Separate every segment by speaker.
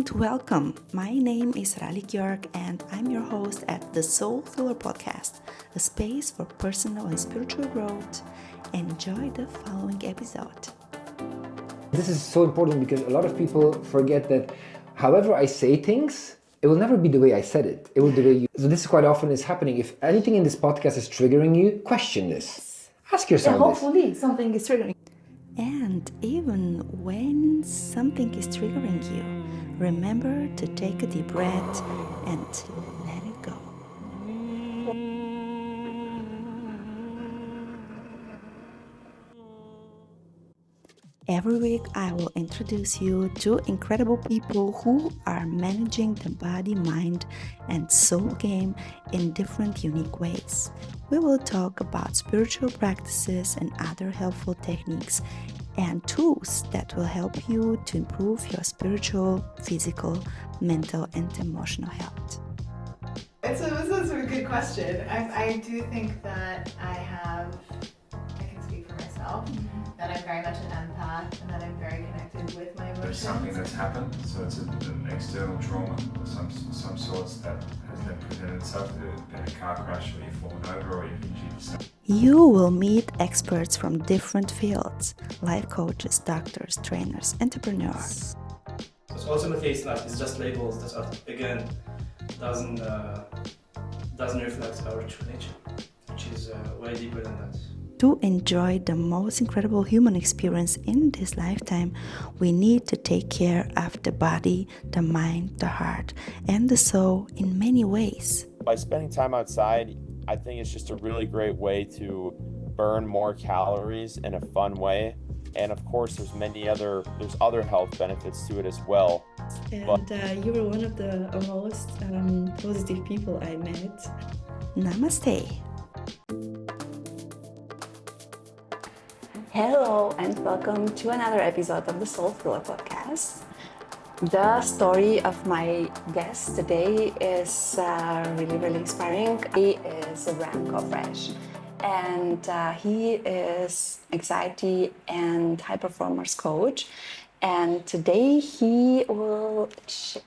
Speaker 1: and welcome. My name is Ralik York and I'm your host at the Soul Filler Podcast, a space for personal and spiritual growth. Enjoy the following episode.
Speaker 2: This is so important because a lot of people forget that however I say things, it will never be the way I said it. It will be the way you... So this quite often is happening. If anything in this podcast is triggering you, question this. Ask yourself
Speaker 1: hopefully something is triggering. And even when something is triggering you, remember to take a deep breath and let it go. Every week, I will introduce you to incredible people who are managing the body, mind, and soul game in different, unique ways. We will talk about spiritual practices and other helpful techniques and tools that will help you to improve your spiritual, physical, mental, and emotional health.
Speaker 3: This is a good question. I do think that I can speak for myself, that I'm very much an empath and that I'm very connected with my emotions.
Speaker 4: There's something that's happened, so it's an external trauma of some sorts that has then presented itself. There's been a car crash, or you've fallen over, or you've injured yourself.
Speaker 1: You will meet experts from different fields, life coaches, doctors, trainers, entrepreneurs.
Speaker 5: So ultimately, it's just labels that again doesn't reflect our true nature, which is way deeper than that.
Speaker 1: To enjoy the most incredible human experience in this lifetime, we need to take care of the body, the mind, the heart, and the soul in many ways.
Speaker 6: By spending time outside, I think it's just a really great way to burn more calories in a fun way. And of course, there's other health benefits to it as well.
Speaker 7: And you were one of the most positive people I met.
Speaker 1: Namaste.
Speaker 7: Hello and welcome to another episode of the Soul Filler Podcast. The story of my guest today is really, really inspiring. He is Bram Kofrage, and he is anxiety and high performance coach. And today he will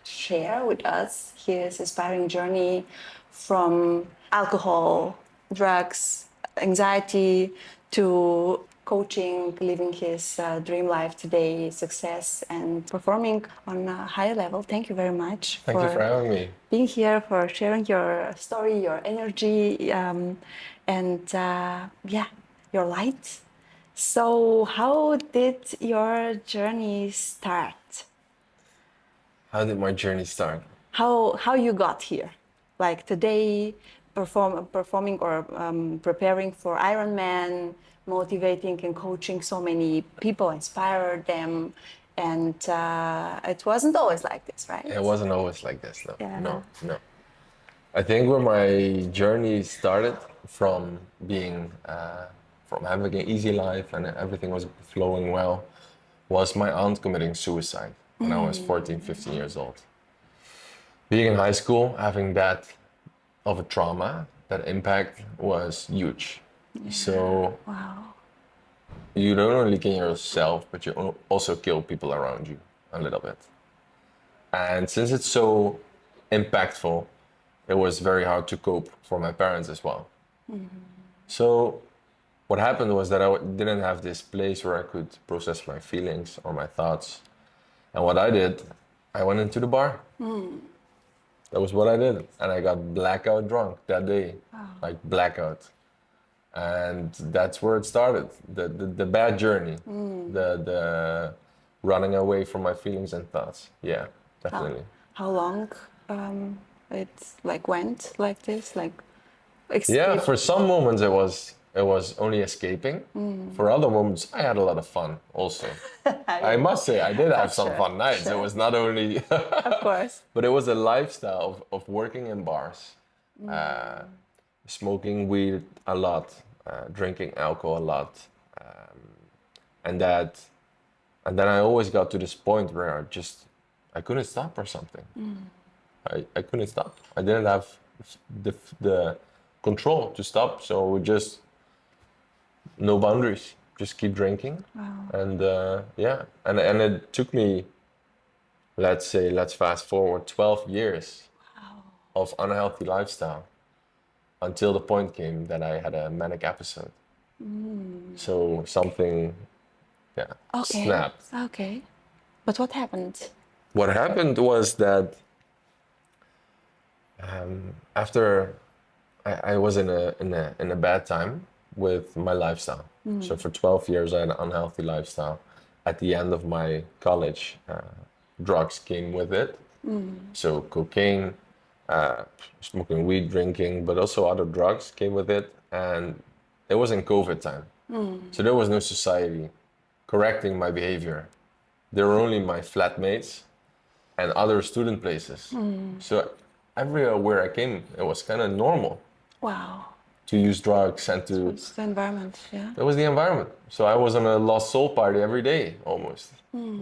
Speaker 7: share with us his inspiring journey from alcohol, drugs, anxiety to coaching, living his dream life today, success, and performing on a higher level. Thank you very much
Speaker 8: Thank you for having me.
Speaker 7: Being here, for sharing your story, your energy, and your light. So how did your journey start?
Speaker 8: How did my journey start?
Speaker 7: How you got here? Like today, performing or preparing for Ironman, motivating and coaching so many people, inspired them, and it wasn't always like this, right?
Speaker 8: It wasn't always like this, no.
Speaker 7: Yeah.
Speaker 8: No. I think where my journey started from being, from having an easy life and everything was flowing well, was my aunt committing suicide when I was 14, 15 years old. Being in high school, having that of a trauma, that impact was huge.
Speaker 7: Yeah.
Speaker 8: So
Speaker 7: wow.
Speaker 8: You don't only kill yourself, but you also kill people around you a little bit. And since it's so impactful, it was very hard to cope for my parents as well. So what happened was that I didn't have this place where I could process my feelings or my thoughts. And what I did, I went into the bar. That was what I did. And I got blackout drunk that day, like blackout. And that's where it started, the bad journey, the running away from my feelings and thoughts. Yeah, definitely.
Speaker 7: How long it went like this?
Speaker 8: Yeah, for some moments it was only escaping. For other moments, I had a lot of fun also. I must say, I did have some fun nights. It was not only...
Speaker 7: Of course.
Speaker 8: But it was a lifestyle of working in bars, smoking weed a lot, drinking alcohol a lot. And then I always got to this point where I couldn't stop or something. I couldn't stop. I didn't have the control to stop, so just no boundaries, just keep drinking.
Speaker 7: Wow.
Speaker 8: And and it took me let's fast forward 12 years of unhealthy lifestyle until the point came that I had a manic episode. So something,
Speaker 7: Okay.
Speaker 8: snapped.
Speaker 7: Okay. But what happened?
Speaker 8: What happened was that after I was in a bad time with my lifestyle. So for 12 years I had an unhealthy lifestyle. At the end of my college, drugs came with it. So cocaine, smoking weed, drinking, but also other drugs came with it. And it was in COVID time. So there was no society correcting my behavior. There were only my flatmates and other student places. So everywhere I came, it was kind of normal
Speaker 7: Wow.
Speaker 8: to use drugs and to...
Speaker 7: It's the environment, yeah.
Speaker 8: That was the environment. So I was on a lost soul party every day, almost.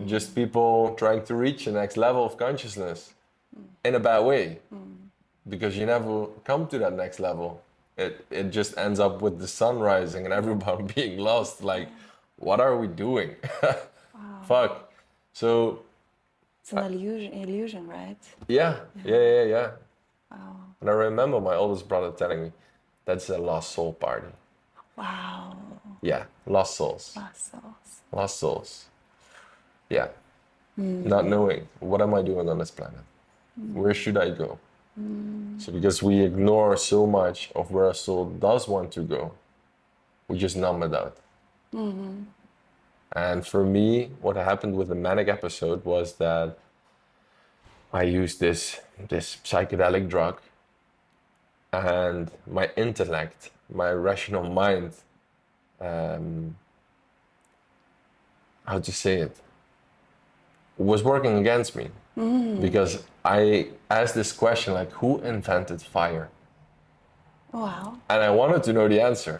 Speaker 8: Just people trying to reach the next level of consciousness in a bad way. Because you never come to that next level. It just ends up with the sun rising and everyone being lost. Like, what are we doing? Fuck. So...
Speaker 7: It's an illusion, right?
Speaker 8: Yeah. Wow. And I remember my oldest brother telling me, that's a lost soul party.
Speaker 7: Wow.
Speaker 8: Yeah, lost souls.
Speaker 7: Lost souls.
Speaker 8: Lost souls. Yeah. Not knowing, what am I doing on this planet? Where should I go? So because we ignore so much of where our soul does want to go, we just numb it out. And for me, what happened with the manic episode was that I used this psychedelic drug, and my intellect, my rational mind, how to say it, was working against me. Because I asked this question, like, who invented fire?
Speaker 7: Wow.
Speaker 8: And I wanted to know the answer.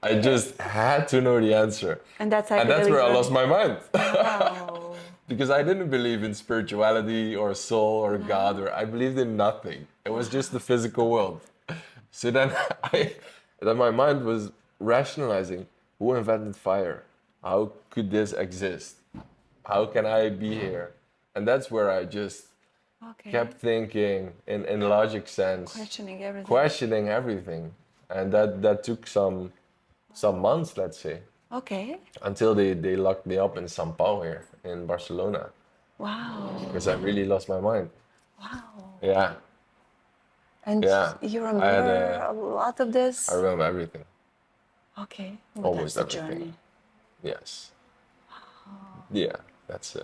Speaker 8: I just had to know the answer.
Speaker 7: And that's
Speaker 8: where I lost my mind.
Speaker 7: Wow.
Speaker 8: Because I didn't believe in spirituality or soul or God, or I believed in nothing. It was just the physical world. So then then my mind was rationalizing, who invented fire? How could this exist? How can I be here? And that's where I just kept thinking in logic sense. Questioning everything. And that took some months, let's say.
Speaker 7: Okay.
Speaker 8: Until they locked me up in São Paulo here in Barcelona.
Speaker 7: Wow.
Speaker 8: Because I really lost my mind.
Speaker 7: Wow.
Speaker 8: Yeah.
Speaker 7: And you remember a lot of this?
Speaker 8: I remember everything.
Speaker 7: Okay.
Speaker 8: Well, almost
Speaker 7: that's the
Speaker 8: everything.
Speaker 7: Journey.
Speaker 8: Yes. Yeah, that's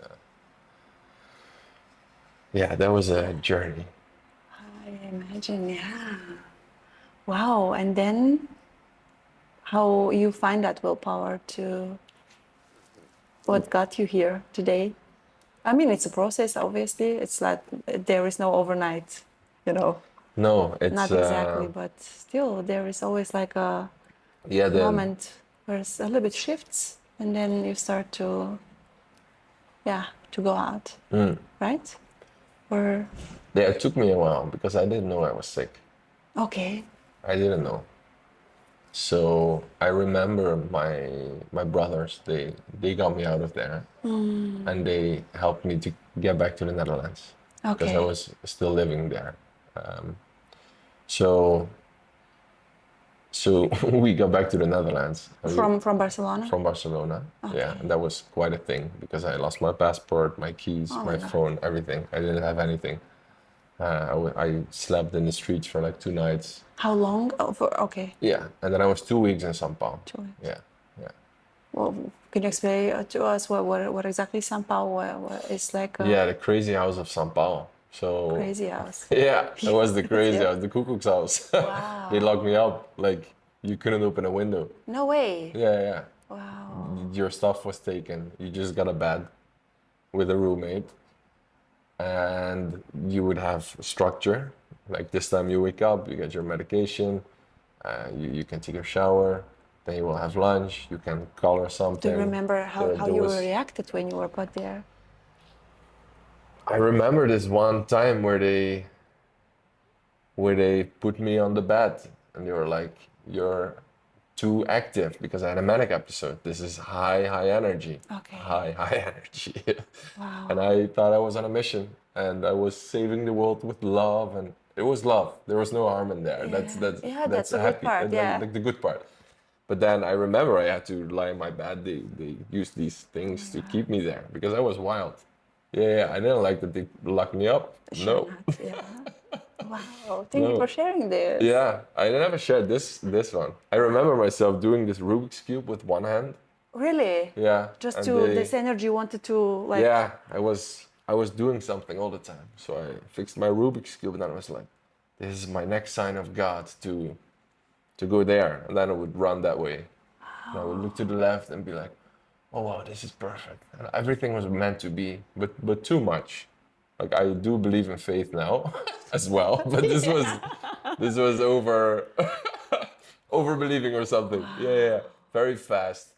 Speaker 8: that was a journey.
Speaker 7: I imagine, yeah. Wow. And then how you find that willpower to what got you here today? I mean, it's a process, obviously. It's like there is no overnight,
Speaker 8: No, it's
Speaker 7: not exactly, but still there is always like a moment where it's a little bit shifts, and then you start to go out, right? Or
Speaker 8: it took me a while because I didn't know I was sick.
Speaker 7: Okay.
Speaker 8: I didn't know. So I remember my brothers, they got me out of there, and they helped me to get back to the Netherlands because I was still living there. So we got back to the Netherlands.
Speaker 7: From Barcelona?
Speaker 8: From Barcelona, yeah. And that was quite a thing because I lost my passport, my keys, my phone, everything. I didn't have anything. I slept in the streets for like 2 nights.
Speaker 7: How long? Okay.
Speaker 8: Yeah, and then I was 2 weeks in São Paulo.
Speaker 7: 2 weeks.
Speaker 8: Yeah.
Speaker 7: Well, can you explain to us what exactly São Paulo is like?
Speaker 8: Yeah, the crazy house of São Paulo. So
Speaker 7: crazy house.
Speaker 8: Yeah, it was the crazy house, the Cuckoo's house.
Speaker 7: Wow.
Speaker 8: They locked me up, like you couldn't open a window.
Speaker 7: No way.
Speaker 8: Yeah.
Speaker 7: Wow.
Speaker 8: Your stuff was taken. You just got a bed with a roommate, and you would have structure. Like this time you wake up, you get your medication, you can take a shower, then you will have lunch, you can color something.
Speaker 7: Do you remember how you reacted when you were put there?
Speaker 8: I remember this one time where they put me on the bed and they were like, you're too active because I had a manic episode. This is high energy.
Speaker 7: Okay.
Speaker 8: High energy.
Speaker 7: Wow.
Speaker 8: And I thought I was on a mission and I was saving the world with love, and it was love. There was no harm in there. That's
Speaker 7: Yeah, that's the good
Speaker 8: happy,
Speaker 7: part, yeah.
Speaker 8: like the good part. But then I remember I had to lie in my bed. They used these things to keep me there because I was wild. Yeah, I didn't like that they locked me up.
Speaker 7: Sure
Speaker 8: No.
Speaker 7: not, yeah. Wow, thank you
Speaker 8: No.
Speaker 7: for sharing this.
Speaker 8: Yeah, I never shared this one. I remember myself doing this Rubik's Cube with one hand.
Speaker 7: Really?
Speaker 8: Yeah.
Speaker 7: Just
Speaker 8: and
Speaker 7: to this energy wanted to like.
Speaker 8: Yeah, I was doing something all the time. So I fixed my Rubik's Cube and then I was like, this is my next sign of God to go there. And then I would run that way. And I would look to the left and be like, oh wow, this is perfect. And everything was meant to be, but too much. Like I do believe in faith now as well, but this was over over believing or something. Yeah, very fast.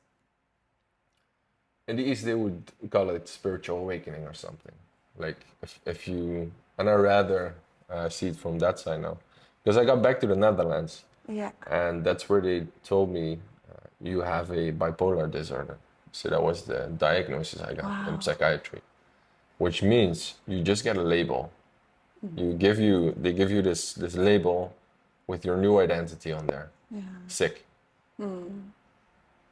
Speaker 8: In the East they would call it spiritual awakening or something. Like if you, and I rather see it from that side now, because I got back to the Netherlands.
Speaker 7: Yeah.
Speaker 8: And that's where they told me you have a bipolar disorder. So that was the diagnosis I got in psychiatry, which means you just get a label. They give you this label with your new identity on there. Yeah. Sick.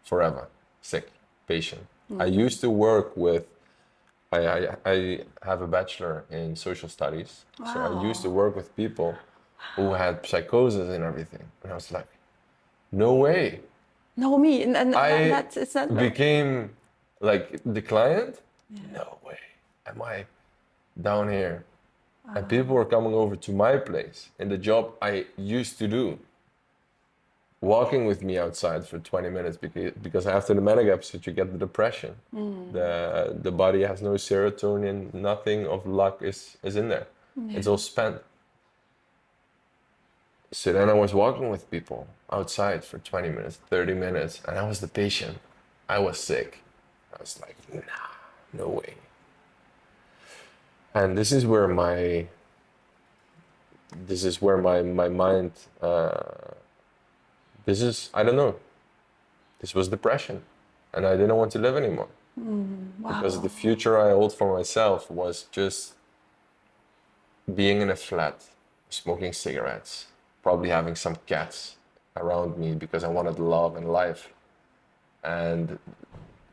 Speaker 8: Forever. Sick. Patient. I used to work with, I have a bachelor in social studies.
Speaker 7: Wow.
Speaker 8: So I used to work with people who had psychosis and everything. And I was like, no way.
Speaker 7: No, me. And
Speaker 8: I
Speaker 7: it's not.
Speaker 8: became like the client. Yeah. No way. Am I down here? And people were coming over to my place in the job I used to do, walking with me outside for 20 minutes because after the manic episode you get the depression. The body has no serotonin, nothing of luck is in there. Yeah. It's all spent. So then I was walking with people outside for 20 minutes, 30 minutes, and I was the patient. I was sick. I was like, nah, no way. And this is where my mind, I don't know, this was depression. And I didn't want to live anymore.
Speaker 7: Wow.
Speaker 8: Because the future I hold for myself was just being in a flat, smoking cigarettes, probably having some cats around me because I wanted love and life. And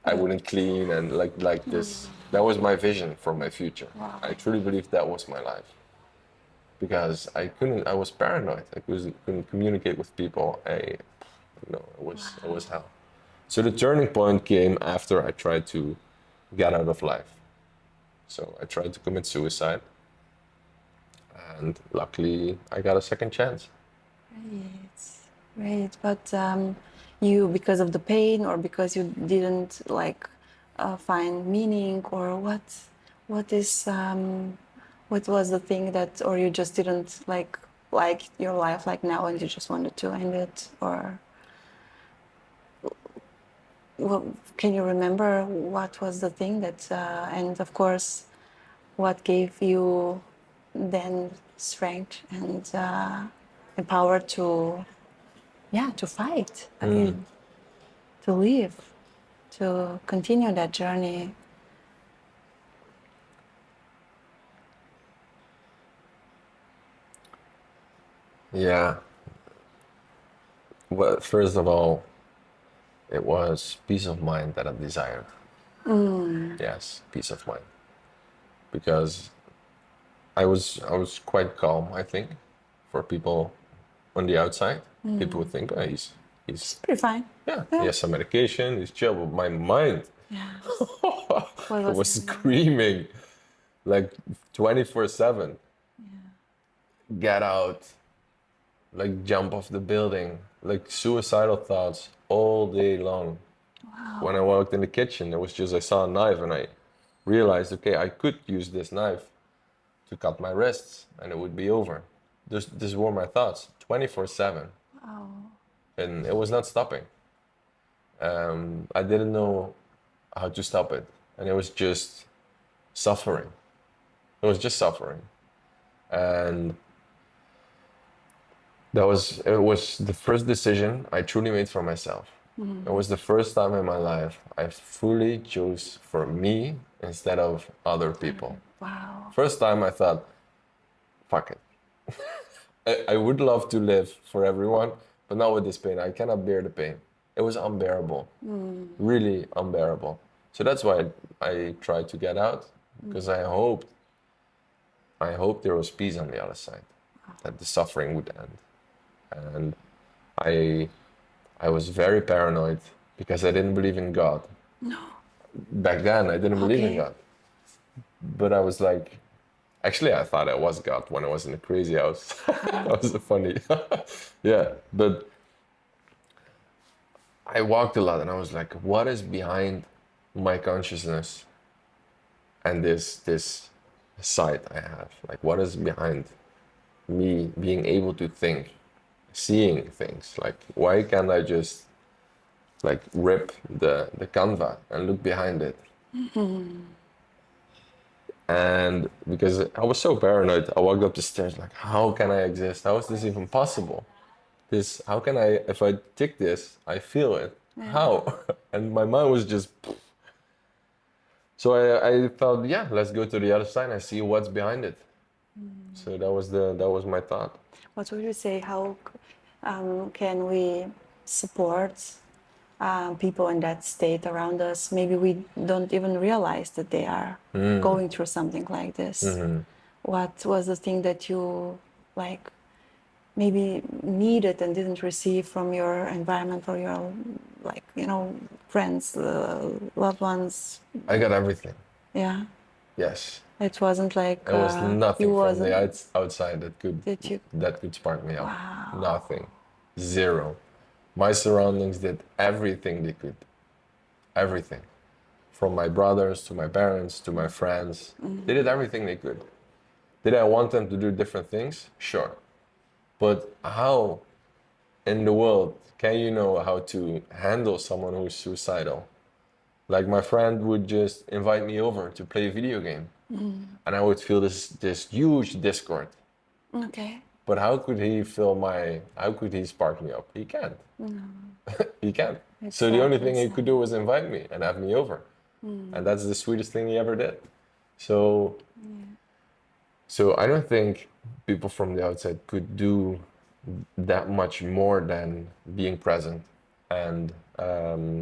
Speaker 8: I wouldn't clean and like this. That was my vision for my future. Wow. I truly believe that was my life. Because I was paranoid. I couldn't communicate with people. It was hell. So the turning point came after I tried to get out of life. So I tried to commit suicide. And luckily I got a second chance.
Speaker 7: Great. But you, because of the pain or because you didn't find meaning, or what was the thing that, or you just didn't like your life like now and you just wanted to end it, or can you remember what was the thing that and of course what gave you then strength and power to fight again, to live, to continue that journey?
Speaker 8: Yeah. Well, first of all, it was peace of mind that I desired. Yes, peace of mind. Because I was quite calm, I think, for people on the outside. People would think, oh, he's
Speaker 7: pretty fine.
Speaker 8: Yeah, he has some medication, he's chill, but my mind it was screaming like 24/7. Get out, like jump off the building, like suicidal thoughts all day long.
Speaker 7: Wow.
Speaker 8: When I walked in the kitchen, it was just I saw a knife and I realized, okay, I could use this knife to cut my wrists and it would be over. This were my thoughts 24/7.
Speaker 7: Wow.
Speaker 8: And it was not stopping. I didn't know how to stop it. And it was just suffering. It was just suffering. And It was the first decision I truly made for myself. It was the first time in my life I fully chose for me instead of other people.
Speaker 7: Wow.
Speaker 8: First time I thought, fuck it. I would love to live for everyone, but not with this pain. I cannot bear the pain. It was unbearable, really unbearable. So that's why I tried to get out, because I hoped there was peace on the other side, that the suffering would end. And I was very paranoid because I didn't believe in God.
Speaker 7: No.
Speaker 8: Back then, I didn't believe in
Speaker 7: Okay.
Speaker 8: God. But I was like, actually, I thought I was God when I was in the crazy house. That was funny. Yeah, but I walked a lot and I was like, what is behind my consciousness and this side I have? Like, what is behind me being able to think, seeing things? Like, why can't I just like rip the canvas and look behind it? And because I was so paranoid, I walked up the stairs like, how can I exist? How is this even possible? How can I, if I tick this, I feel it. How? And my mind was just, so I thought, yeah, let's go to the other side and see what's behind it. So that was my thought.
Speaker 7: What would you say? How can we support people in that state around us? Maybe we don't even realize that they are going through something like this. What was the thing that you like maybe needed and didn't receive from your environment or your friends, loved ones?
Speaker 8: I got everything.
Speaker 7: Yeah.
Speaker 8: Yes.
Speaker 7: It wasn't like
Speaker 8: There was nothing
Speaker 7: you
Speaker 8: from the
Speaker 7: wasn't
Speaker 8: outside that could spark me up.
Speaker 7: Wow.
Speaker 8: Nothing. Zero. My surroundings did everything they could. Everything. From my brothers to my parents to my friends. They did everything they could. Did I want them to do different things? Sure. But how in the world can you know how to handle someone who is suicidal? Like, my friend would just invite me over to play a video game. And I would feel this huge discord.
Speaker 7: Okay.
Speaker 8: But how could he spark me up? He can't.
Speaker 7: No.
Speaker 8: He can't.
Speaker 7: It's
Speaker 8: So the only
Speaker 7: sad,
Speaker 8: thing he
Speaker 7: it's
Speaker 8: could do was invite me and have me over. And that's the sweetest thing he ever did. So I don't think people from the outside could do that much more than being present and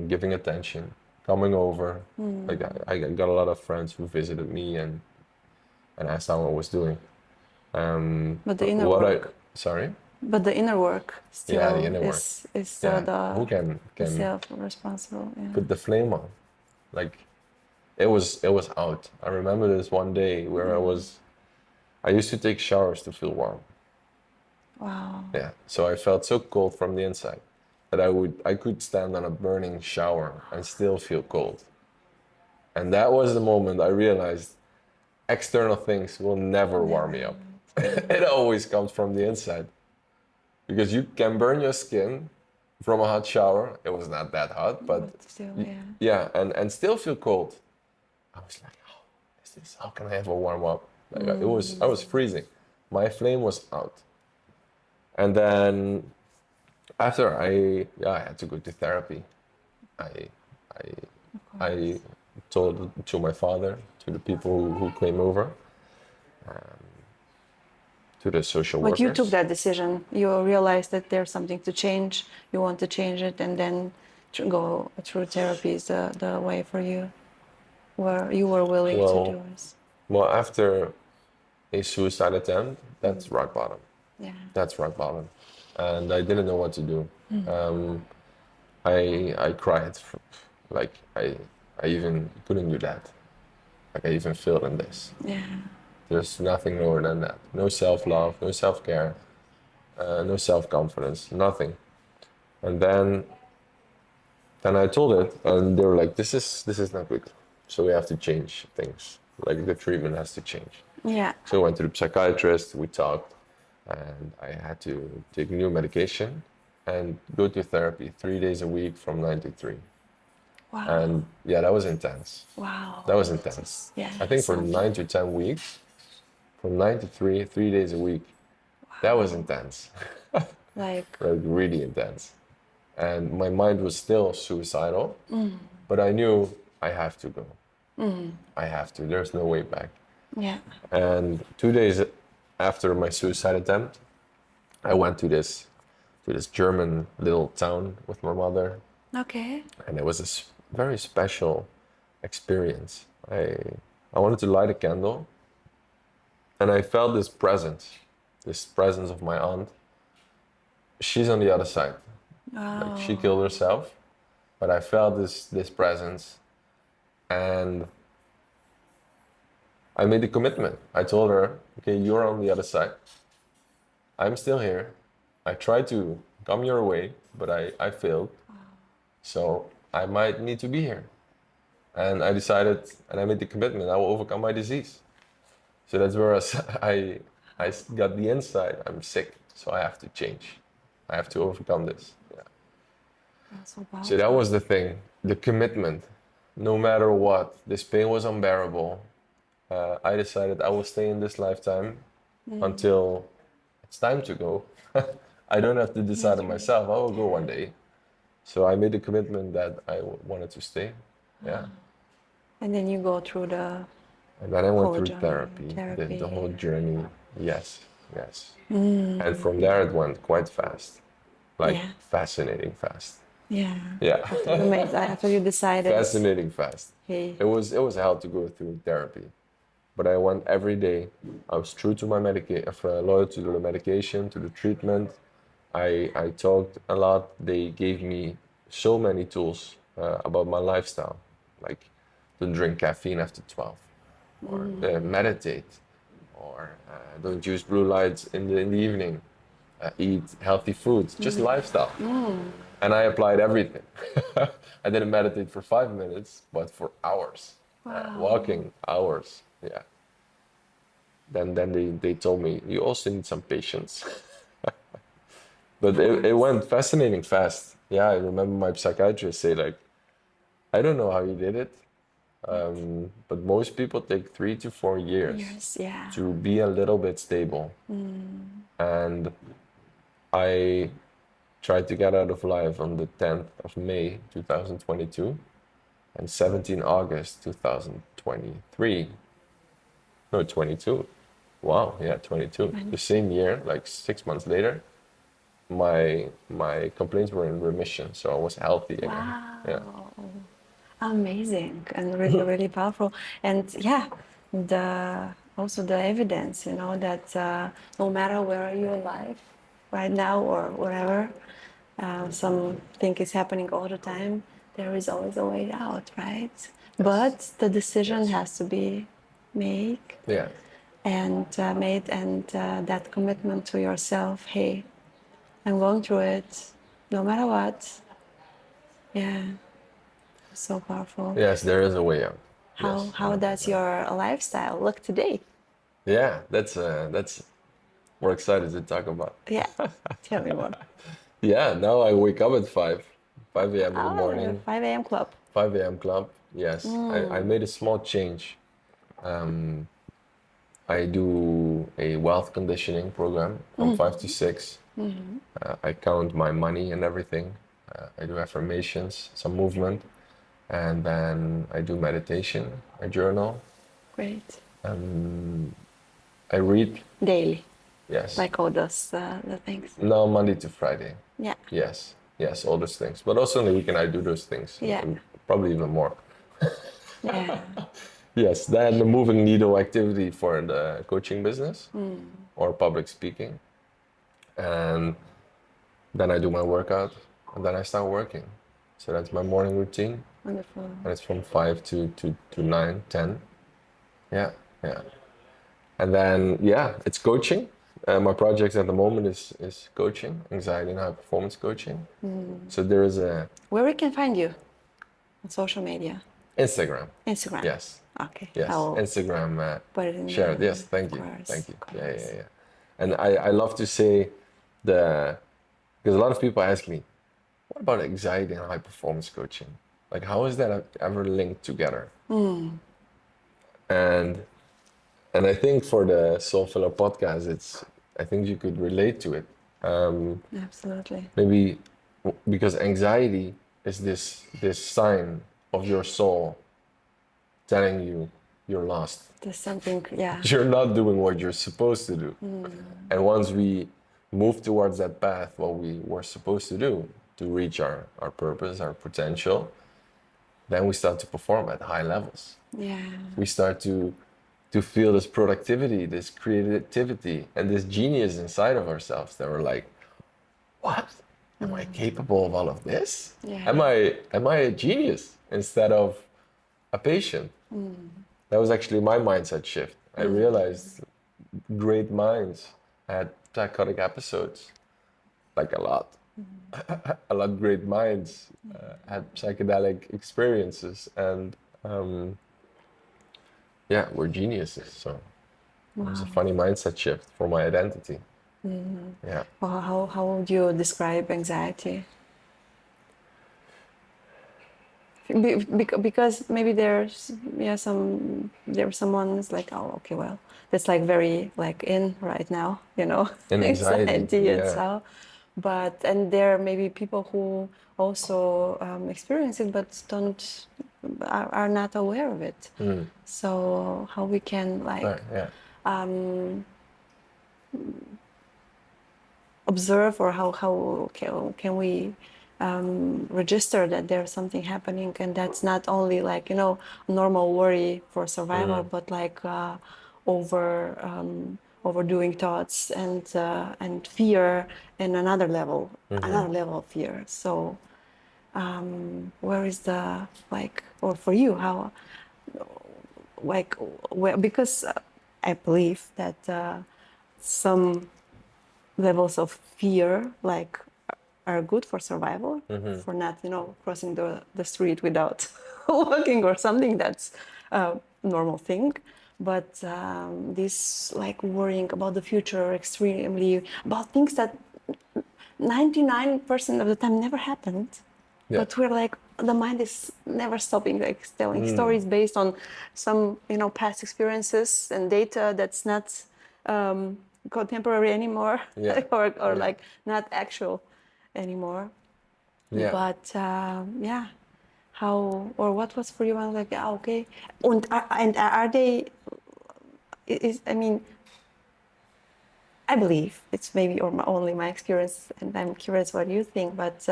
Speaker 8: giving attention, coming over. Like, I got a lot of friends who visited me and asked how I was doing.
Speaker 7: But the inner work.
Speaker 8: Sorry?
Speaker 7: But the inner work still
Speaker 8: Yeah, the inner work.
Speaker 7: is
Speaker 8: Yeah. Who can
Speaker 7: self-responsible. Yeah.
Speaker 8: put the flame on? Like, it was out. I remember this one day where I used to take showers to feel warm.
Speaker 7: Wow.
Speaker 8: Yeah. So I felt so cold from the inside that I could stand on a burning shower and still feel cold. And that was the moment I realized external things will never warm me up. It always comes from the inside. Because you can burn your skin from a hot shower. It was not that hot, but
Speaker 7: still,
Speaker 8: and still feel cold. I was like, how is this? How can I ever warm up? Like, I was freezing. My flame was out. And then after I had to go to therapy. I told to my father, to the people who came over, to the social workers.
Speaker 7: But you took that decision. You realized that there's something to change. You want to change it, and then go through therapy is the way for you, where you were willing to do it.
Speaker 8: Well, after a suicide attempt, that's rock bottom.
Speaker 7: Yeah.
Speaker 8: That's rock bottom. And I didn't know what to do. I cried. Like, I even couldn't do that. Like, I even failed in this.
Speaker 7: Yeah.
Speaker 8: There's nothing lower than that. No self-love, no self-care, no self-confidence, nothing. And then I told it, and they were like, this is not good. So we have to change things. Like, the treatment has to change.
Speaker 7: Yeah.
Speaker 8: So I went to the psychiatrist, we talked, and I had to take new medication and go to therapy 3 days a week from 9 to 3.
Speaker 7: Wow.
Speaker 8: And yeah, that was intense.
Speaker 7: Wow.
Speaker 8: That was intense.
Speaker 7: Yeah.
Speaker 8: I think for 9 to 10 weeks, from 9 to 3, 3 days a week.
Speaker 7: Wow.
Speaker 8: That was intense.
Speaker 7: Like,
Speaker 8: Like really intense. And my mind was still suicidal, but I knew I have to go. I have to. There's no way back.
Speaker 7: yeah.
Speaker 8: And 2 days after my suicide attempt, I went to this German little town with my mother,
Speaker 7: Okay.
Speaker 8: and it was a very special experience. I wanted to light a candle, and I felt this presence of my aunt. She's on the other side. Like she killed herself, but I felt this presence, and I made the commitment. I told her, okay, you're on the other side. I'm still here. I tried to come your way, but I failed. So I might need to be here. And I decided, and I made the commitment, I will overcome my disease. So that's where I got the insight, I'm sick, so I have to change. I have to overcome this. Yeah.
Speaker 7: That's so
Speaker 8: So
Speaker 7: powerful.
Speaker 8: that was the thing, the commitment. No matter what, this pain was unbearable. I decided I will stay in this lifetime until it's time to go. I don't have to decide it myself. I will go one day. So I made the commitment that I wanted to stay. Yeah.
Speaker 7: And then you go through the
Speaker 8: And then I went
Speaker 7: whole
Speaker 8: through
Speaker 7: journey,
Speaker 8: therapy,
Speaker 7: therapy.
Speaker 8: the whole journey. Yes, yes. And from there it went quite fast, like
Speaker 7: Yeah.
Speaker 8: fascinating fast.
Speaker 7: Yeah.
Speaker 8: Yeah,
Speaker 7: After you decided,
Speaker 8: fascinating fast.
Speaker 7: hey,
Speaker 8: It was hell to go through therapy, but I went every day. I was true to my loyal to the medication, to the treatment. I talked a lot. They gave me so many tools about my lifestyle, like don't drink caffeine after 12, or meditate, or don't use blue lights in the evening, eat healthy foods, just lifestyle. And I applied everything. I didn't meditate for 5 minutes, but for hours, walking hours. Yeah. Then they told me you also need some patience. But it went fascinating fast. Yeah, I remember my psychiatrist say like, I don't know how you did it, but most people take 3 to 4 years
Speaker 7: years, yeah.
Speaker 8: to be a little bit stable. And I tried to get out of life on the 10th of May 2022 and 17 August 2023. No, 22. Wow, yeah, 22. The same year, like 6 months later, my complaints were in remission, so I was healthy again.
Speaker 7: Wow.
Speaker 8: Yeah.
Speaker 7: Amazing and really, really powerful. And yeah, also the evidence, that no matter where you're in life right now or wherever, something is happening all the time, there is always a way out, right? But the decision has to be made
Speaker 8: Yeah.
Speaker 7: and that commitment to yourself, hey, I'm going through it no matter what. Yeah, so powerful.
Speaker 8: Yes, there is a way out. Yes.
Speaker 7: How does your lifestyle look today?
Speaker 8: Yeah, that's we're excited to talk about.
Speaker 7: Yeah, tell me more.
Speaker 8: Yeah, now I wake up at 5 a.m. in the morning.
Speaker 7: 5 a.m. club.
Speaker 8: 5 a.m. club, yes. I made a small change. I do a wealth conditioning program from 5 to 6. I count my money and everything. I do affirmations, some movement, and then I do meditation, I journal.
Speaker 7: Great.
Speaker 8: I read,
Speaker 7: Daily,
Speaker 8: yes.
Speaker 7: like all those the things.
Speaker 8: No, Monday to Friday.
Speaker 7: Yeah.
Speaker 8: Yes, yes, all those things. But also on the weekend I do those things.
Speaker 7: Yeah.
Speaker 8: And probably even more.
Speaker 7: Yeah.
Speaker 8: Yes, then the moving needle activity for the coaching business or public speaking. And then I do my workout and then I start working. So that's my morning routine.
Speaker 7: Wonderful.
Speaker 8: And it's from 5 to 9, 10. Yeah, yeah. And then, yeah, it's coaching. My project at the moment is coaching, anxiety and high performance coaching. So there is a
Speaker 7: Where we can find you on social media?
Speaker 8: Instagram.
Speaker 7: Instagram.
Speaker 8: Yes.
Speaker 7: Okay.
Speaker 8: Yes.
Speaker 7: I'll
Speaker 8: Instagram.
Speaker 7: put it in
Speaker 8: Share it.
Speaker 7: the-
Speaker 8: Yes. Thank
Speaker 7: of
Speaker 8: you.
Speaker 7: course,
Speaker 8: Thank you.
Speaker 7: of
Speaker 8: Yeah,
Speaker 7: course.
Speaker 8: yeah, yeah. And I love to say because a lot of people ask me, what about anxiety and high performance coaching? Like, how is that ever linked together? And I think for the Soul Filler podcast, I think you could relate to it.
Speaker 7: Absolutely.
Speaker 8: Maybe because anxiety is this sign of your soul telling you you're lost.
Speaker 7: There's something, yeah.
Speaker 8: You're not doing what you're supposed to do. And once we move towards that path, what we were supposed to do to reach our purpose, our potential, then we start to perform at high levels.
Speaker 7: Yeah.
Speaker 8: We start to feel this productivity, this creativity, and this genius inside of ourselves that we're like, what? Am I capable of all of this?
Speaker 7: Yeah.
Speaker 8: Am I a genius instead of a patient? That was actually my mindset shift. I realized great minds had psychotic episodes, like a lot. A lot of great minds had psychedelic experiences, and yeah, we're geniuses. So it was a funny mindset shift for my identity. Yeah.
Speaker 7: Well, how would you describe anxiety? Because maybe there's someone's like, oh, okay, well, that's like very like in right now,
Speaker 8: In anxiety,
Speaker 7: and
Speaker 8: yeah.
Speaker 7: so, but and there may be people who also experience it but are not aware of it. So how we can like
Speaker 8: Right, yeah.
Speaker 7: observe, or how can we register that there's something happening, and that's not only like normal worry for survival, but like overdoing thoughts and fear, and another level of fear. So where is the like, or for you, how like where, because I believe that some levels of fear like are good for survival, for not crossing the street without walking or something. That's a normal thing. But this like worrying about the future extremely, about things that 99% of the time never happened.
Speaker 8: Yeah.
Speaker 7: But we're like, the mind is never stopping, like telling stories based on some past experiences and data that's not contemporary anymore,
Speaker 8: Yeah.
Speaker 7: or like not actual anymore.
Speaker 8: Yeah.
Speaker 7: But yeah, how, or what was for you? I was like, yeah, okay. And are they? I mean, I believe it's maybe only my experience, and I'm curious what you think. But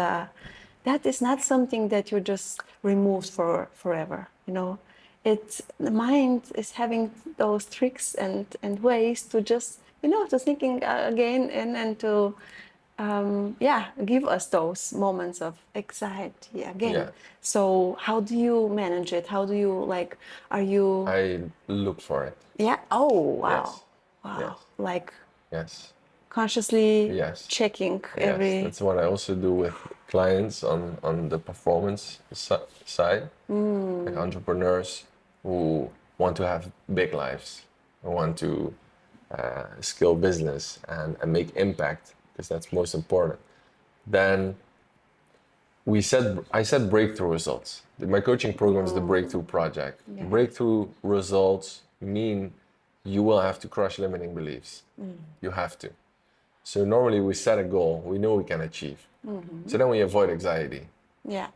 Speaker 7: that is not something that you just remove for forever. The mind is having those tricks and ways to just to thinking again, and to give us those moments of anxiety again.
Speaker 8: Yeah.
Speaker 7: So how do you manage it? How do you like? Are you?
Speaker 8: I look for it.
Speaker 7: Yeah. Oh wow.
Speaker 8: Yes.
Speaker 7: Wow.
Speaker 8: Yes.
Speaker 7: Like
Speaker 8: Yes.
Speaker 7: consciously
Speaker 8: Yes.
Speaker 7: checking
Speaker 8: Yes.
Speaker 7: every.
Speaker 8: That's what I also do with clients on the performance side, like entrepreneurs who want to have big lives, who want to scale business and make impact, because that's most important. Then I said breakthrough results. My coaching program is the breakthrough project.
Speaker 7: Yeah.
Speaker 8: Breakthrough results mean you will have to crush limiting beliefs. You have to. So normally we set a goal we know we can achieve. So then we avoid anxiety,
Speaker 7: Yeah.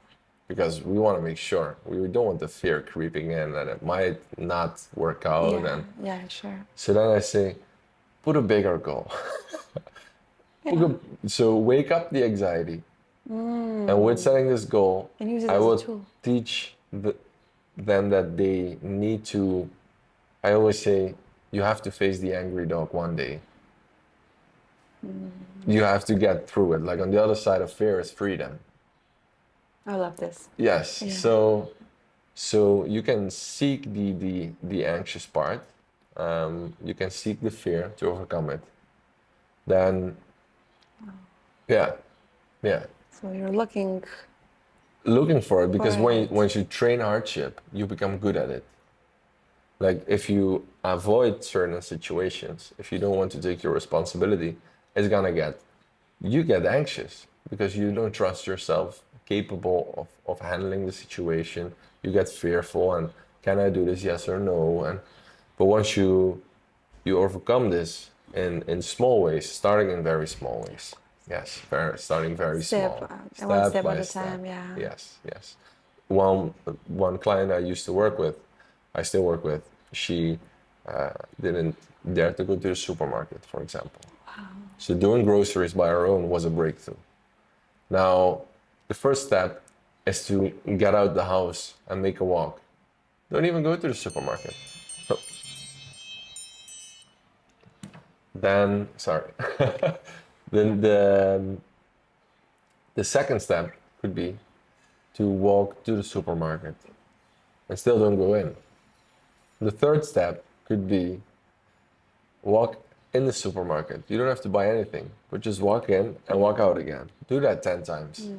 Speaker 8: because we want to make sure. We don't want the fear creeping in that it might not work out.
Speaker 7: Yeah.
Speaker 8: And
Speaker 7: Yeah. Sure.
Speaker 8: so then I say, put a bigger goal.
Speaker 7: Yeah.
Speaker 8: So wake up the anxiety. And with setting this goal,
Speaker 7: And use it
Speaker 8: I
Speaker 7: as a
Speaker 8: will
Speaker 7: tool.
Speaker 8: teach them that they need to, I always say, you have to face the angry dog one day. You have to get through it. Like on the other side of fear is freedom.
Speaker 7: I love this.
Speaker 8: Yes.
Speaker 7: Yeah.
Speaker 8: So you can seek the anxious part. You can seek the fear to overcome it. Then, yeah.
Speaker 7: So you're looking.
Speaker 8: Looking for it, because
Speaker 7: For it.
Speaker 8: once you train hardship, you become good at it. Like if you avoid certain situations, if you don't want to take your responsibility, you get anxious because you don't trust yourself capable of handling the situation. You get fearful and, can I do this, yes or no? But once you overcome this, in small ways, starting in very small ways. Yes, starting very small,
Speaker 7: and one step
Speaker 8: by
Speaker 7: at a
Speaker 8: step.
Speaker 7: time. Yeah.
Speaker 8: Yes, yes. One client I used to work with, I still work with, she didn't dare to go to the supermarket, for example. So doing groceries by her own was a breakthrough. Now, the first step is to get out the house and make a walk. Don't even go to the supermarket. Then, sorry. Then the second step could be to walk to the supermarket and still don't go in. The third step could be walk in the supermarket. You don't have to buy anything, but just walk in and walk out again. Do that 10 times.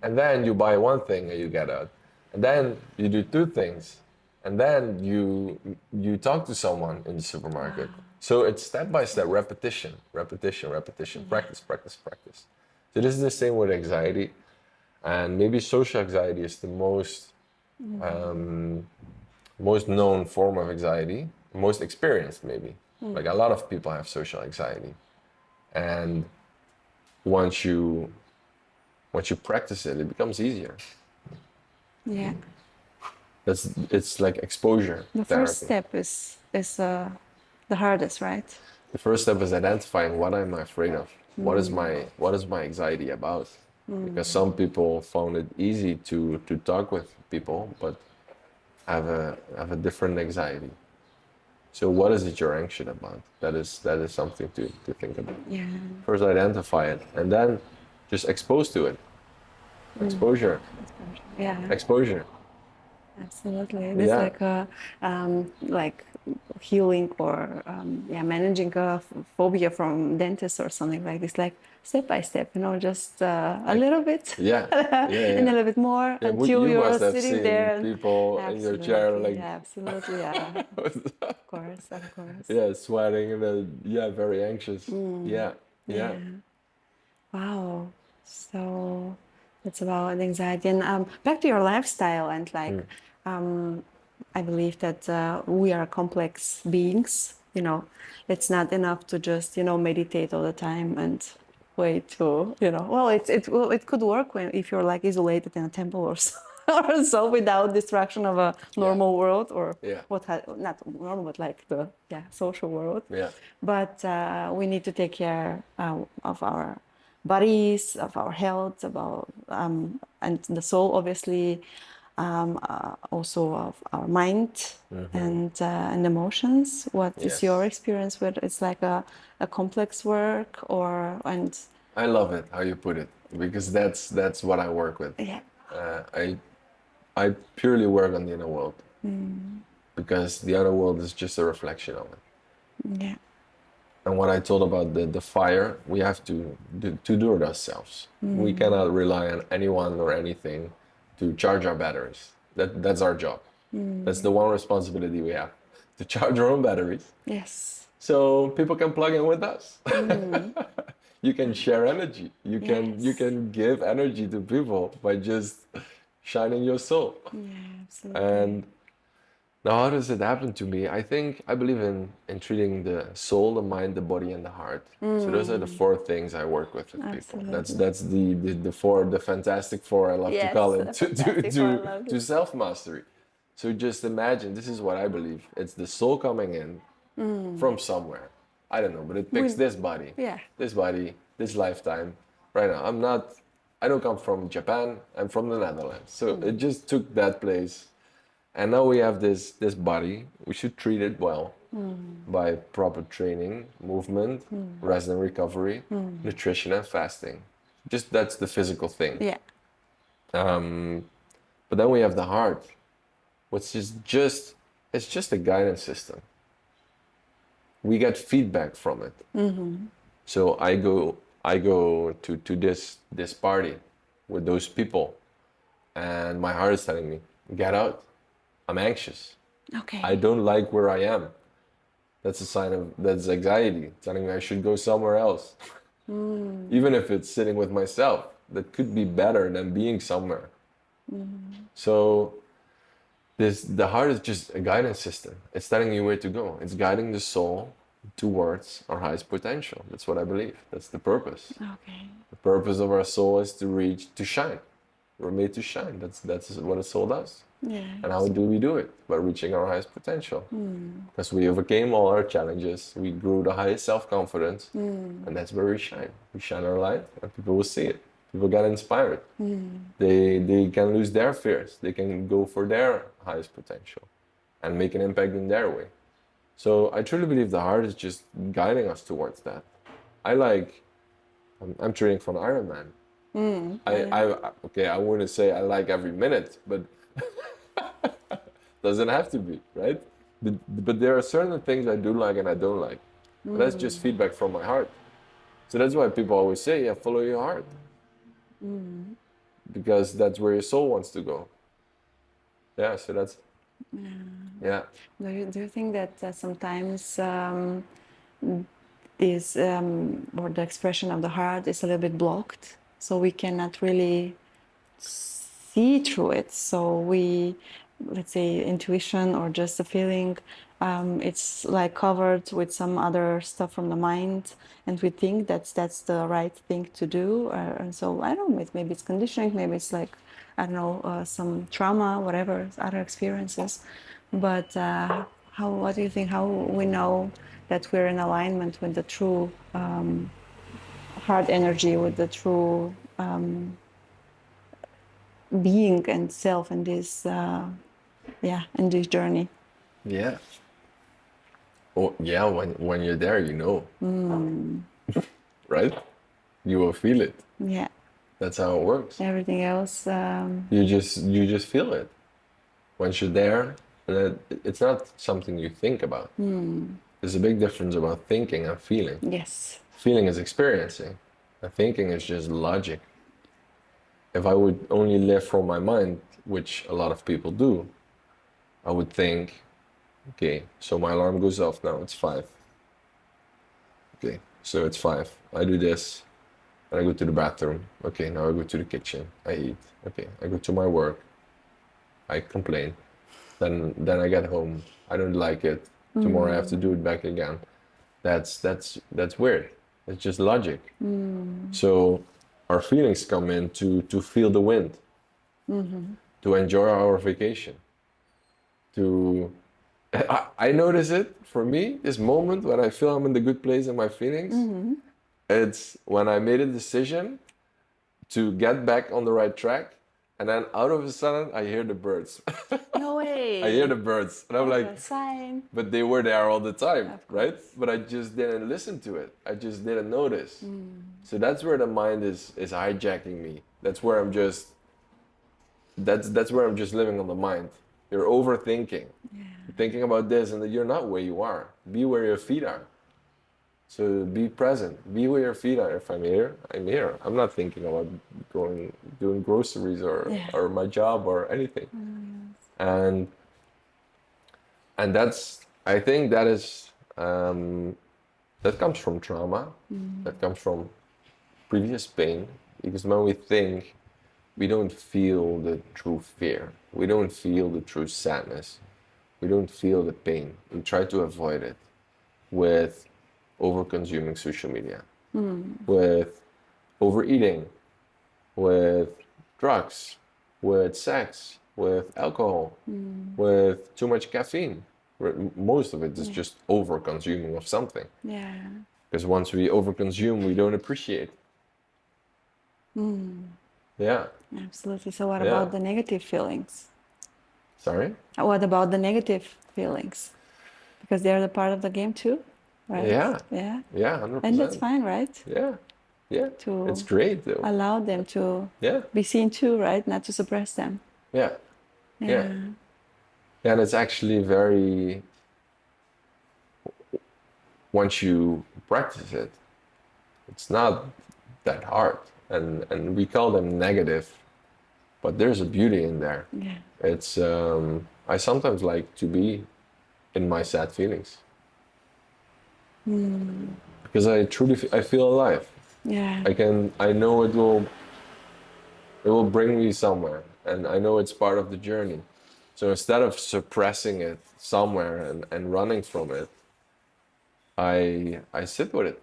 Speaker 8: And then you buy one thing and you get out. And then you do two things. And then you talk to someone in the supermarket. So it's step-by-step repetition, practice, practice, practice. So this is the same with anxiety. And maybe social anxiety is the most known form of anxiety, most experienced maybe. Like a lot of people have social anxiety. And once you practice it, it becomes easier.
Speaker 7: Yeah.
Speaker 8: It's like exposure
Speaker 7: The
Speaker 8: therapy.
Speaker 7: first step is the hardest, right?
Speaker 8: The first step is identifying what I'm afraid of. What is my anxiety about? Because some people found it easy to talk with people, but have a different anxiety. So what is it you're anxious about? That is something to think about.
Speaker 7: Yeah.
Speaker 8: First identify it and then just expose to it. Exposure.
Speaker 7: Yeah.
Speaker 8: Exposure.
Speaker 7: Absolutely. It's
Speaker 8: Yeah.
Speaker 7: like healing or managing a phobia from dentists or something like this, like step by step, just a little bit,
Speaker 8: Yeah.
Speaker 7: and a little bit more until
Speaker 8: you
Speaker 7: you're
Speaker 8: must have
Speaker 7: sitting
Speaker 8: seen
Speaker 7: there.
Speaker 8: people in your chair like
Speaker 7: Absolutely, yeah. Of course.
Speaker 8: yeah, sweating and very anxious. Yeah.
Speaker 7: Wow. So that's about anxiety. And back to your lifestyle and I believe that we are complex beings. It's not enough to just meditate all the time and wait to Well, it could work if you're like isolated in a temple or so, or so without distraction of a normal world or not normal but like the social world.
Speaker 8: Yeah.
Speaker 7: But we need to take care of our bodies, of our health, about and the soul, obviously, also of our mind and emotions. What is your experience with? It's like a complex work,
Speaker 8: I love it how you put it, because that's what I work with.
Speaker 7: Yeah.
Speaker 8: I purely work on the inner world because the outer world is just a reflection of it.
Speaker 7: Yeah.
Speaker 8: And what I told about the fire, we have to do it ourselves. We cannot rely on anyone or anything to charge our batteries. That's our job. That's the one responsibility we have, to charge our own batteries.
Speaker 7: Yes.
Speaker 8: So people can plug in with us. You can share energy. You can give energy to people by just shining your soul.
Speaker 7: Yeah, absolutely.
Speaker 8: And now, how does it happen to me? I believe in treating the soul, the mind, the body, and the heart. So those are the four things I work with people. That's the fantastic four, I love to call it, to self mastery. So just imagine, this is what I believe. It's the soul coming in from somewhere. I don't know, but it picks this body, this lifetime. Right now, I don't come from Japan. I'm from the Netherlands. So it just took that place. And now we have this body. We should treat it well by proper training, movement, rest and recovery, nutrition and fasting. Just that's the physical thing.
Speaker 7: Yeah.
Speaker 8: But then we have the heart, which is it's just a guidance system. We get feedback from it. So I go to this party with those people, and my heart is telling me, get out. I'm anxious.
Speaker 7: Okay.
Speaker 8: I don't like where I am. That's a sign that's anxiety, telling me I should go somewhere else. Even if it's sitting with myself, that could be better than being somewhere. So the heart is just a guidance system. It's telling you where to go. It's guiding the soul towards our highest potential. That's what I believe. That's the purpose.
Speaker 7: Okay.
Speaker 8: The purpose of our soul is to reach, to shine. We're made to shine. That's what a soul does.
Speaker 7: Yeah.
Speaker 8: And how do we do it? By reaching our highest potential. Because we overcame all our challenges. We grew the highest self-confidence. And that's where we shine. We shine our light and people will see it. People get inspired. They can lose their fears. They can go for their highest potential and make an impact in their way. So I truly believe the heart is just guiding us towards that. I'm training for an Ironman. I wouldn't say I like every minute, but doesn't have to be, right? But there are certain things I do like and I don't like. But that's just feedback from my heart. So that's why people always say, yeah, follow your heart. Because that's where your soul wants to go. Yeah, so that's, yeah.
Speaker 7: Do you think that sometimes is or the expression of the heart is a little bit blocked, so we cannot really see through it? So we, let's say, intuition or just a feeling, it's like covered with some other stuff from the mind, and we think that's the right thing to do. And so I don't know, maybe it's conditioning, maybe it's like, I don't know, some trauma, whatever, other experiences. But what do you think? How we know that we're in alignment with the true heart energy, with the true being and self in this, in this journey?
Speaker 8: Yeah. Oh, yeah, when you're there, you know. Right? You will feel it.
Speaker 7: Yeah.
Speaker 8: That's how it works.
Speaker 7: Everything else.
Speaker 8: You just feel it. Once you're there, it's not something you think about. There's a big difference about thinking and feeling.
Speaker 7: Yes.
Speaker 8: Feeling is experiencing, and thinking is just logic. If I would only live from my mind, which a lot of people do, I would think, okay, so my alarm goes off now, it's 5. Okay, so it's 5. I do this, and I go to the bathroom. Okay, now I go to the kitchen, I eat. Okay, I go to my work, I complain. Then I get home, I don't like it. Tomorrow I have to do it back again. That's weird. It's just logic. So our feelings come in to feel the wind, to enjoy our vacation, I notice it for me, this moment when I feel I'm in the good place in my feelings, it's when I made a decision to get back on the right track, and then out of a sudden I hear the birds.
Speaker 7: No way.
Speaker 8: I hear the birds, and I'm like,
Speaker 7: a sign.
Speaker 8: but they were there all the time, right? But I just didn't listen to it. I just didn't notice. So that's where the mind is hijacking me. That's where I'm just living on the mind. You're overthinking. You're thinking about this, and that you're not where you are. Be where your feet are. So be present. Be where your feet are. If I'm here, I'm here. I'm not thinking about doing groceries or my job or anything. And that's, I think that is, that comes from trauma. That comes from previous pain. Because when we think, we don't feel the true fear. We don't feel the true sadness. We don't feel the pain. We try to avoid it with over-consuming social media, with overeating, with drugs, with sex, with alcohol, with too much caffeine. Most of it is just over-consuming of something.
Speaker 7: Yeah.
Speaker 8: Because once we over-consume, we don't appreciate. Yeah.
Speaker 7: Absolutely. So what about the negative feelings?
Speaker 8: Sorry?
Speaker 7: What about the negative feelings? Because they're the part of the game too, right?
Speaker 8: Yeah.
Speaker 7: Yeah.
Speaker 8: Yeah, 100%.
Speaker 7: And that's fine, right?
Speaker 8: Yeah. Yeah.
Speaker 7: To
Speaker 8: It's great though.
Speaker 7: allow them to
Speaker 8: Yeah.
Speaker 7: be seen too, right? Not to suppress them.
Speaker 8: Yeah. Yeah. Yeah, and it's actually very, once you practice it, it's not that hard. And we call them negative, but there's a beauty in there.
Speaker 7: Yeah.
Speaker 8: It's, I sometimes like to be in my sad feelings. Because I truly, I feel alive.
Speaker 7: Yeah.
Speaker 8: I know it will bring me somewhere, and I know it's part of the journey. So instead of suppressing it somewhere and running from it, I sit with it.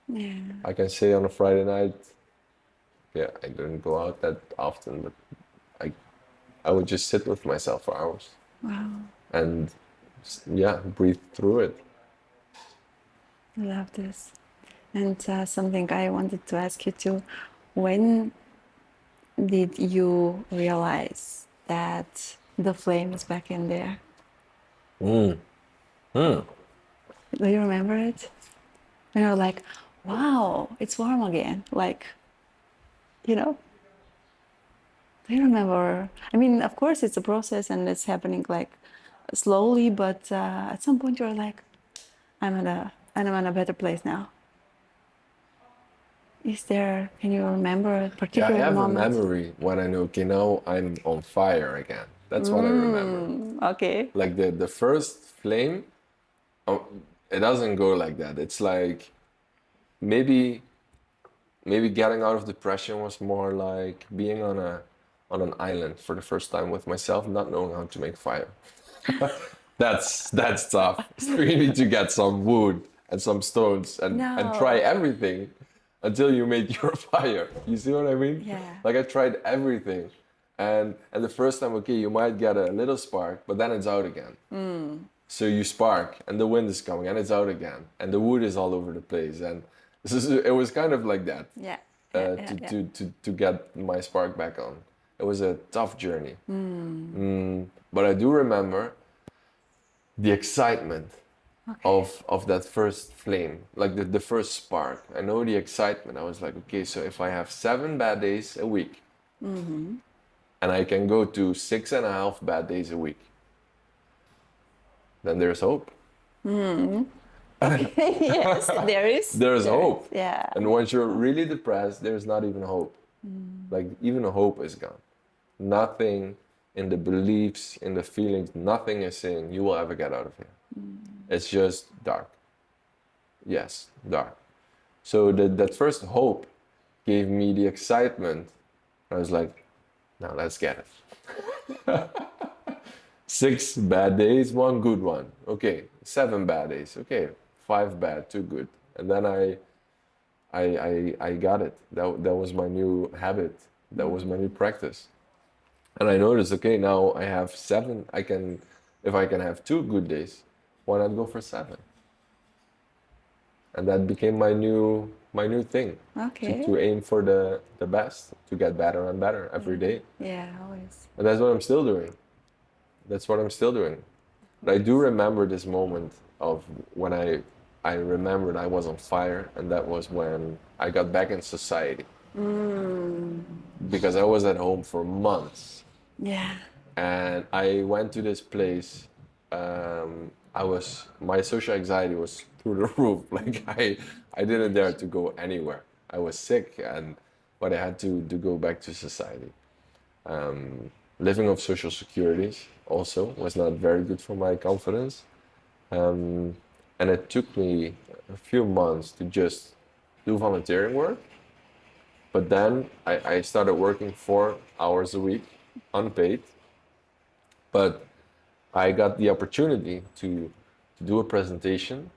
Speaker 7: Yeah.
Speaker 8: I can say on a Friday night, yeah, I didn't go out that often, but I would just sit with myself for hours
Speaker 7: Wow.
Speaker 8: and yeah, breathe through it.
Speaker 7: I love this. And something I wanted to ask you too, when did you realize that the flame is back in there?
Speaker 8: Mm. Mm.
Speaker 7: Do you remember it? And you're like, wow, it's warm again. Like, you know, do you remember? I mean, of course, it's a process and it's happening like slowly, but at some point you're like, I'm in a better place now. Is there, can you remember a
Speaker 8: Yeah, I
Speaker 7: particular
Speaker 8: have a
Speaker 7: moment?
Speaker 8: memory when I know, okay, now I'm on fire again. That's what I remember.
Speaker 7: Okay.
Speaker 8: Like the first flame, oh, it doesn't go like that. It's like maybe getting out of depression was more like being on an island for the first time with myself, not knowing how to make fire. That's tough. So you need to get some wood and some stones and try
Speaker 7: No.
Speaker 8: everything until you make your fire. You see what I mean?
Speaker 7: Yeah.
Speaker 8: Like I tried everything. And the first time, okay, you might get a little spark, but then it's out again. So you spark and the wind is coming and it's out again. And the wood is all over the place. And it was kind of like that.
Speaker 7: Yeah.
Speaker 8: To get my spark back on. It was a tough journey. But I do remember the excitement of that first flame, like the first spark. I know the excitement. I was like, okay, so if I have 7 bad days a week, and I can go to 6.5 bad days a week, then there's hope.
Speaker 7: Yes, there is.
Speaker 8: There's hope.
Speaker 7: Yeah.
Speaker 8: And once you're really depressed, there's not even hope. Like even hope is gone. Nothing in the beliefs, in the feelings, nothing is saying you will ever get out of here. It's just dark. Yes, dark. So that first hope gave me the excitement. I was like, now let's get it. 6 bad days, 1 good one. Okay, 7 bad days. Okay, 5 bad, 2 good. And then I got it. That was my new habit. That was my new practice. And I noticed, okay, now I have 7. If I can have 2 good days, why not go for 7? And that became my new thing.
Speaker 7: Okay.
Speaker 8: To aim for the best, to get better and better every day.
Speaker 7: Yeah, always.
Speaker 8: And that's what I'm still doing. That's what I'm still doing. But I do remember this moment of when I remembered I was on fire, and that was when I got back in society. Because I was at home for months.
Speaker 7: Yeah.
Speaker 8: And I went to this place. My social anxiety was through the roof. Like I didn't dare to go anywhere. I was sick, but I had to go back to society. Living off social securities also was not very good for my confidence. And it took me a few months to just do volunteering work. But then I started working 4 hours a week, unpaid. But I got the opportunity to do a presentation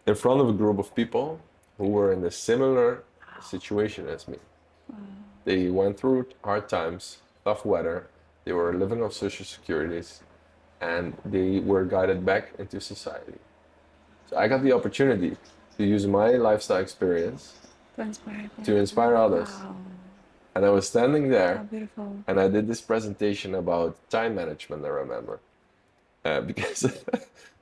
Speaker 8: in front of a group of people who were in a similar situation as me. They went through hard times, tough weather, they were living off social securities, and they were guided back into society. So I got the opportunity to use my lifestyle experience to inspire others.
Speaker 7: Wow.
Speaker 8: And I was standing there,
Speaker 7: How beautiful.
Speaker 8: and I did this presentation about time management, I remember. Because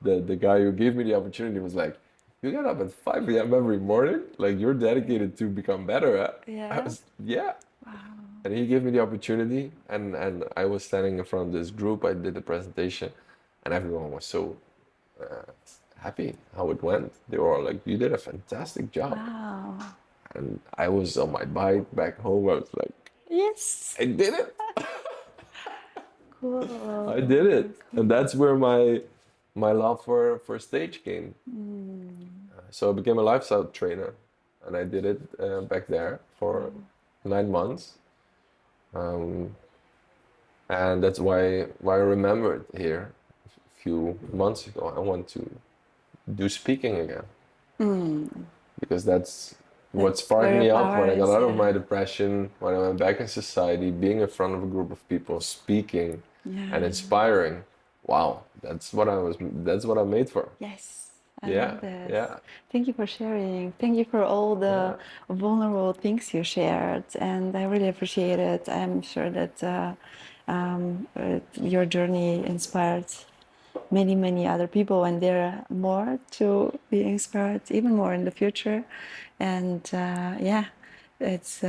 Speaker 8: the guy who gave me the opportunity was like, you get up at 5 a.m. every morning? Like, you're dedicated to become better, huh?
Speaker 7: Yeah.
Speaker 8: I was, yeah.
Speaker 7: Wow.
Speaker 8: And he gave me the opportunity, and I was standing in front of this group. I did the presentation, and everyone was so happy how it went. They were all like, you did a fantastic job.
Speaker 7: Wow.
Speaker 8: And I was on my bike back home. I was like,
Speaker 7: Yes.
Speaker 8: I did it.
Speaker 7: Cool.
Speaker 8: I did it. And that's where my love for stage came. So I became a lifestyle trainer, and I did it back there for 9 months. And that's why I remember it here. few months ago, I want to do speaking again. Because that's what
Speaker 7: That's
Speaker 8: sparked
Speaker 7: where
Speaker 8: me
Speaker 7: your
Speaker 8: up when
Speaker 7: power
Speaker 8: I got
Speaker 7: is,
Speaker 8: out of
Speaker 7: yeah.
Speaker 8: my depression, when I went back in society, being in front of a group of people, speaking and inspiring. Wow, that's what I'm made for.
Speaker 7: Yes, I
Speaker 8: Yeah,
Speaker 7: love this.
Speaker 8: yeah.
Speaker 7: Thank you for sharing. Thank you for all the vulnerable things you shared, and I really appreciate it. I'm sure that your journey inspired many, many other people, and there are more to be inspired, even more in the future. And yeah, it's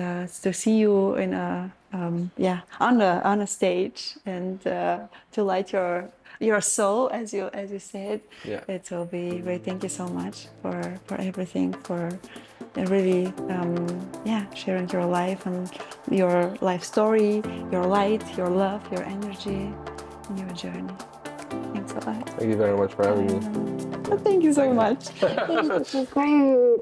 Speaker 7: to see you in a on a stage and to light your soul, as you said.
Speaker 8: Yeah.
Speaker 7: It will be great. Thank you so much for everything, for really sharing your life and your life story, your light, your love, your energy, and your journey. Thanks a lot.
Speaker 8: Thank you very much for having me.
Speaker 7: Thank you so much. It was great.